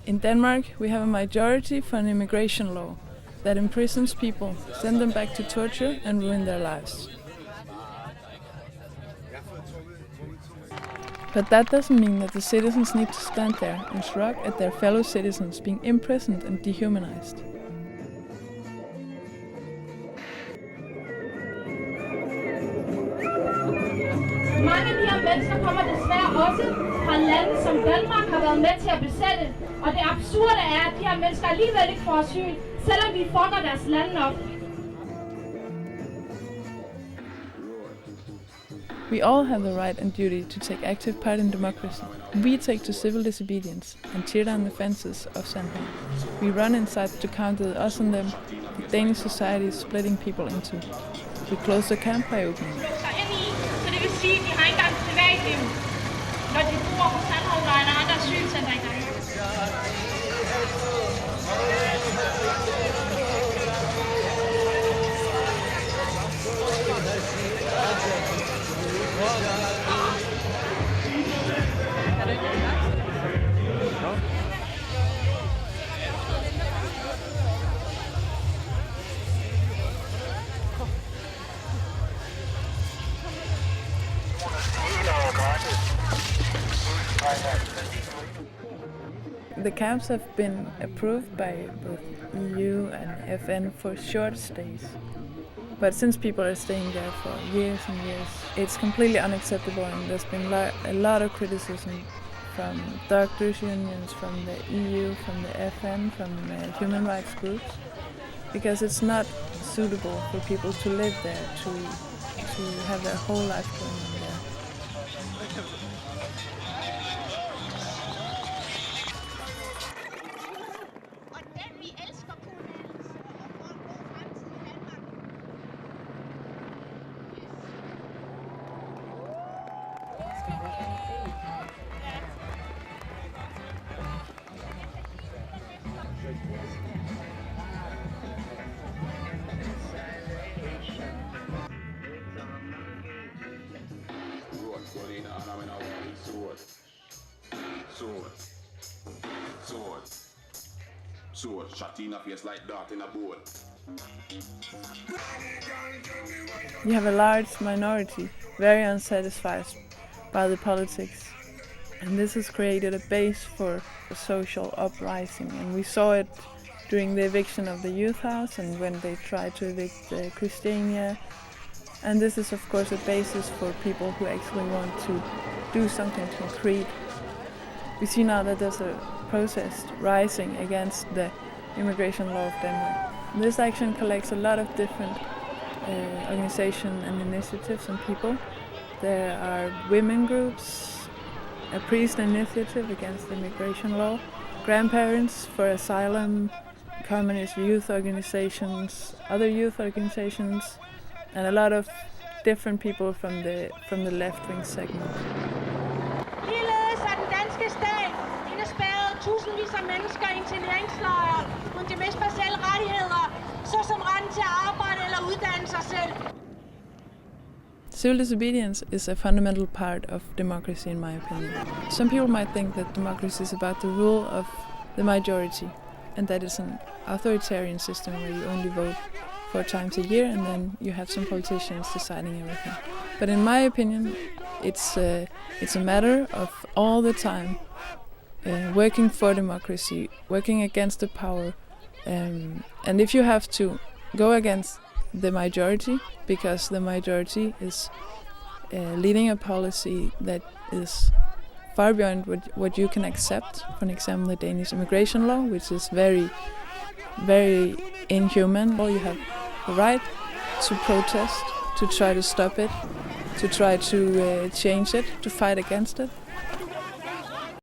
In Denmark, we have a majority for an immigration law that imprisons people, send them back to torture and ruin their lives. But that doesn't mean that the citizens need to stand there and shrug at their fellow citizens being imprisoned and dehumanized. Mange af de her mennesker kommer desværre også fra lande, som Danmark har været med til at besætte. Og det absurde er, at de her mennesker alligevel ikke får asyl, selvom vi fucker deres lande op. We all have the right and duty to take active part in democracy. We take to civil disobedience and tear down the fences of Sandholm. We run inside to counter the us and them, the Danish society is splitting people into. We close the camp by opening it. Så det vil sige, at de har ikke engang privatliv, når de bor på Sandholm eller andre asylcenter i Danmark. The camps have been approved by both EU and FN for short stays. But since people are staying there for years and years, it's completely unacceptable, and there's been a lot of criticism from doctors' unions, from the EU, from the FN, from human rights groups, because it's not suitable for people to live there, to have their whole life going on there. Sword, shot in a face like dart in a boat. You have a large minority, very unsatisfied by the politics. And this has created a base for a social uprising. And we saw it during the eviction of the youth house and when they tried to evict Christiania. And this is of course a basis for people who actually want to do something concrete. We see now that there's a protest rising against the immigration law of Denmark. This action collects a lot of different organizations and initiatives and people. There are women groups, a priest initiative against the immigration law, grandparents for asylum, communist youth organizations, other youth organizations, and a lot of different people from the left-wing segment. Tusindvis af mennesker i interneringslejre uden de mest basale rettigheder, såsom retten til at arbejde eller uddanne sig selv. Civil disobedience is a fundamental part of democracy, in my opinion. Some people might think that democracy is about the rule of the majority, and that it's an authoritarian system where you only vote 4 times a year and then you have some politicians deciding everything. But in my opinion, it's a matter of all the time working for democracy, working against the power, and if you have to go against the majority, because the majority is leading a policy that is far beyond what you can accept, for example the Danish immigration law, which is very, very inhuman, well, you have the right to protest, to try to stop it, to try to change it, to fight against it.